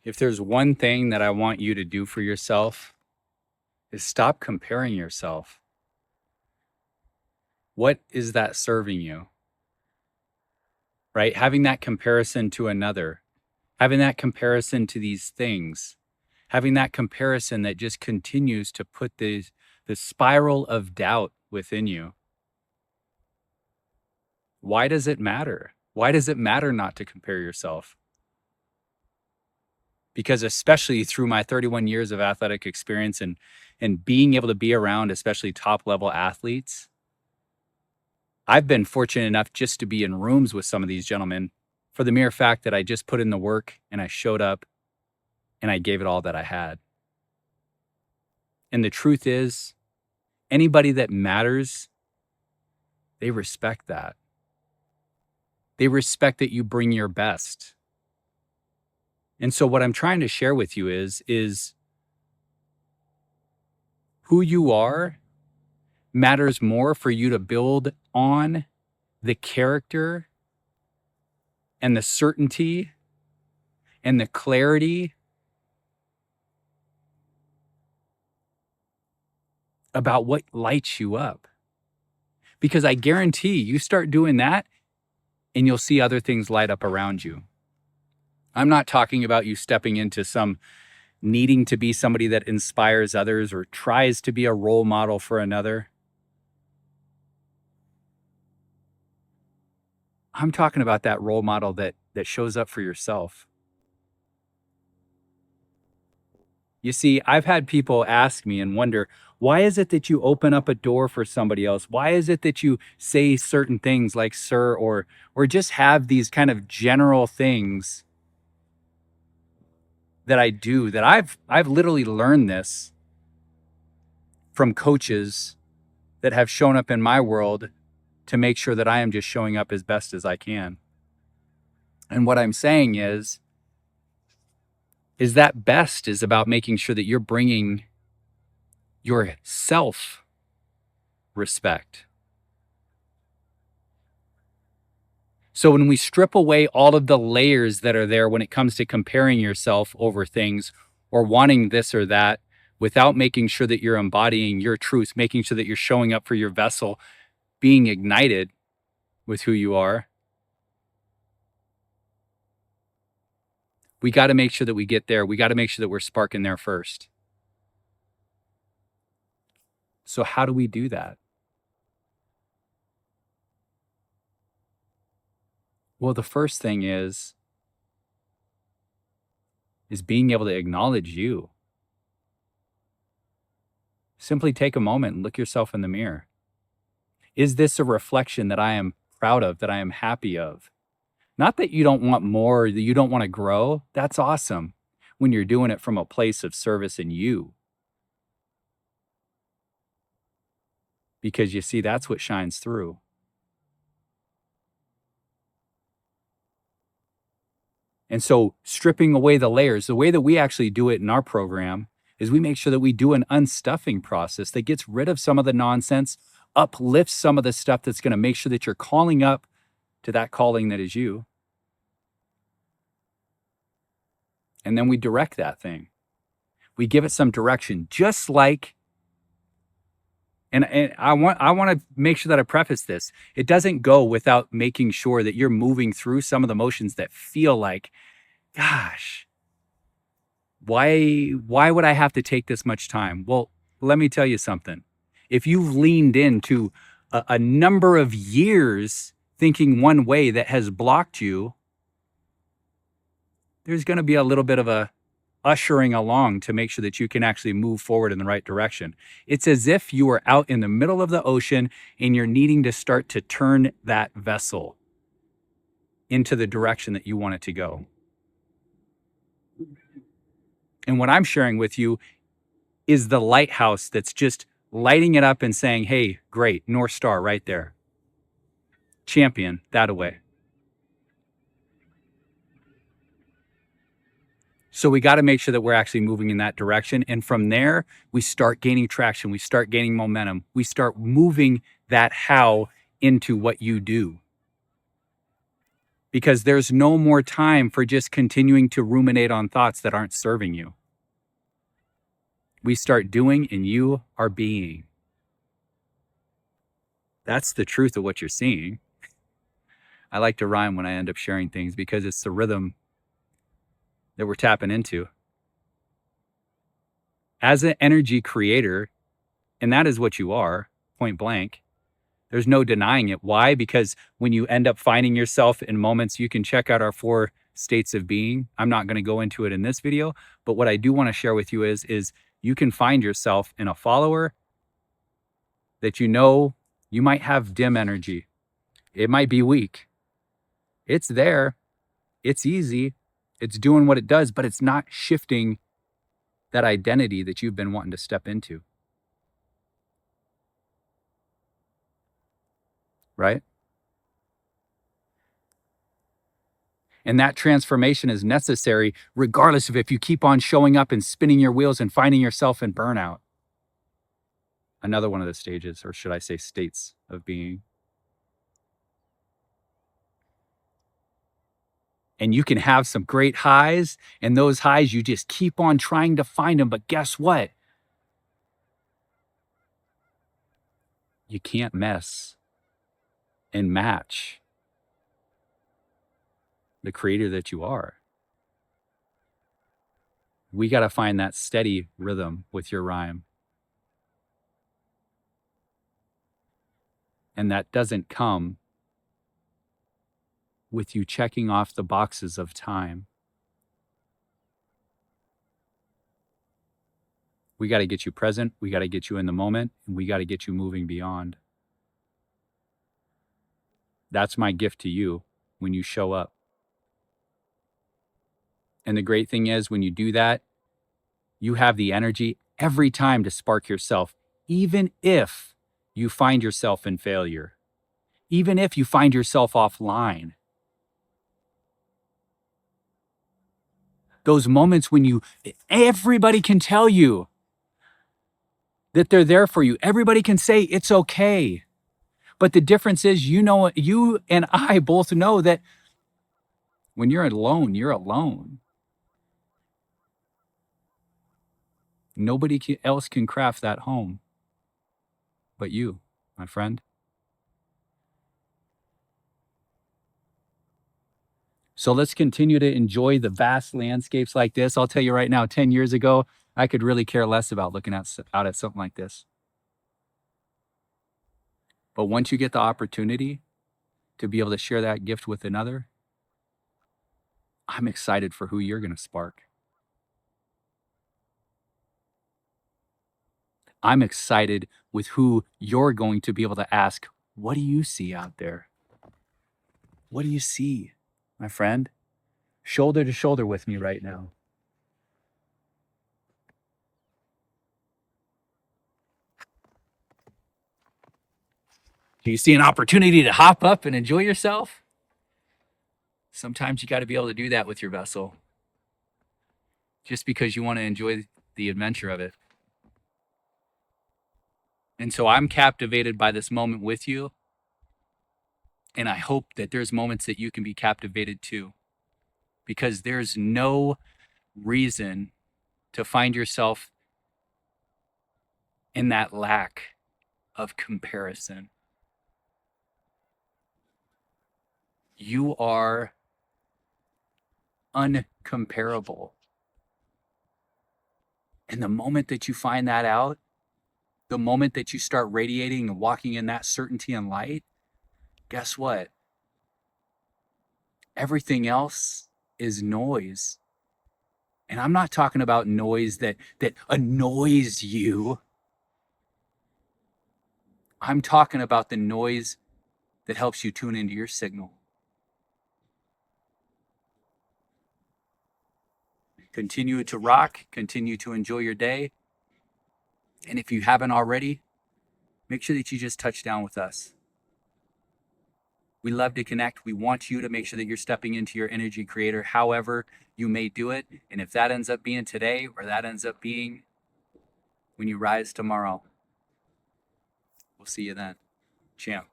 If there's one thing that I want you to do for yourself, is stop comparing yourself. What is that serving you? Right? Having that comparison to another, having that comparison to these things, having that comparison that just continues to put the spiral of doubt within you. Why does it matter? Why does it matter not to compare yourself? Because especially through my 31 years of athletic experience and being able to be around especially top level athletes, I've been fortunate enough just to be in rooms with some of these gentlemen for the mere fact that I just put in the work and I showed up and I gave it all that I had. And the truth is, anybody that matters, they respect that. They respect that you bring your best. And so what I'm trying to share with you is who you are matters more for you to build on the character and the certainty and the clarity about what lights you up. Because I guarantee you start doing that and you'll see other things light up around you. I'm not talking about you stepping into some needing to be somebody that inspires others or tries to be a role model for another. I'm talking about that role model that shows up for yourself. You see, I've had people ask me and wonder, why is it that you open up a door for somebody else? Why is it that you say certain things like sir or just have these kind of general things that I do that I've literally learned this from coaches that have shown up in my world to make sure that I am just showing up as best as I can. And what I'm saying is that best is about making sure that you're bringing your self respect. So when we strip away all of the layers that are there when it comes to comparing yourself over things or wanting this or that without making sure that you're embodying your truth, making sure that you're showing up for your vessel, being ignited with who you are, we got to make sure that we get there. We got to make sure that we're sparking there first. So how do we do that? Well, the first thing is being able to acknowledge you. Simply take a moment and look yourself in the mirror. Is this a reflection that I am proud of, that I am happy of? Not that you don't want more, that you don't want to grow. That's awesome when you're doing it from a place of service in you. Because you see, that's what shines through. And so stripping away the layers, the way that we actually do it in our program is we make sure that we do an unstuffing process that gets rid of some of the nonsense, uplifts some of the stuff that's going to make sure that you're calling up to that calling that is you. And then we direct that thing. We give it some direction, just like, and I want to make sure that I preface this. It doesn't go without making sure that you're moving through some of the motions that feel like, gosh, why would I have to take this much time? Well, let me tell you something. If you've leaned into a number of years thinking one way that has blocked you, there's going to be a little bit of a ushering along to make sure that you can actually move forward in the right direction. It's as if you are out in the middle of the ocean and you're needing to start to turn that vessel into the direction that you want it to go. And what I'm sharing with you is the lighthouse that's just lighting it up and saying, hey, great, North Star right there. Champion, that away. So we got to make sure that we're actually moving in that direction. And from there, we start gaining traction. We start gaining momentum. We start moving that how into what you do. because there's no more time for just continuing to ruminate on thoughts that aren't serving you. We start doing and you are being. That's the truth of what you're seeing. I like to rhyme when I end up sharing things because it's the rhythm that we're tapping into. As an energy creator, and that is what you are, point blank, there's no denying it. Why? Because when you end up finding yourself in moments, you can check out our 4 states of being. I'm not going to go into it in this video, but what I do want to share with you is you can find yourself in a follower that you know you might have dim energy. It might be weak. It's there. It's easy. It's doing what it does, but it's not shifting that identity that you've been wanting to step into. Right? And that transformation is necessary regardless of if you keep on showing up and spinning your wheels and finding yourself in burnout. Another one of the stages, or should I say states of being. And you can have some great highs, and those highs, you just keep on trying to find them. But guess what? You can't mess and match the creator that you are. We got to find that steady rhythm with your rhyme. And that doesn't come with you checking off the boxes of time. We got to get you present. We got to get you in the moment, and we got to get you moving beyond. That's my gift to you when you show up. And the great thing is when you do that, you have the energy every time to spark yourself, even if you find yourself in failure, even if you find yourself offline. Those moments when everybody can tell you that they're there for you. Everybody can say it's okay. But the difference is, you and I both know that when you're alone, you're alone. Nobody else can craft that home but you, my friend. So let's continue to enjoy the vast landscapes like this. I'll tell you right now, 10 years ago, I could really care less about looking out at something like this. But once you get the opportunity to be able to share that gift with another, I'm excited for who you're going to spark. I'm excited with who you're going to be able to ask, what do you see out there? What do you see, my friend? Shoulder to shoulder with me right now. Do you see an opportunity to hop up and enjoy yourself? Sometimes you got to be able to do that with your vessel, just because you want to enjoy the adventure of it. And so I'm captivated by this moment with you. And I hope that there's moments that you can be captivated too, because there's no reason to find yourself in that lack of comparison. You are uncomparable. And the moment that you find that out, the moment that you start radiating and walking in that certainty and light, guess what? Everything else is noise. And I'm not talking about noise that annoys you. I'm talking about the noise that helps you tune into your signal. Continue to rock, continue to enjoy your day. And if you haven't already, make sure that you just touch down with us. We love to connect. We want you to make sure that you're stepping into your energy creator, however you may do it. And if that ends up being today, or that ends up being when you rise tomorrow, we'll see you then. Champ.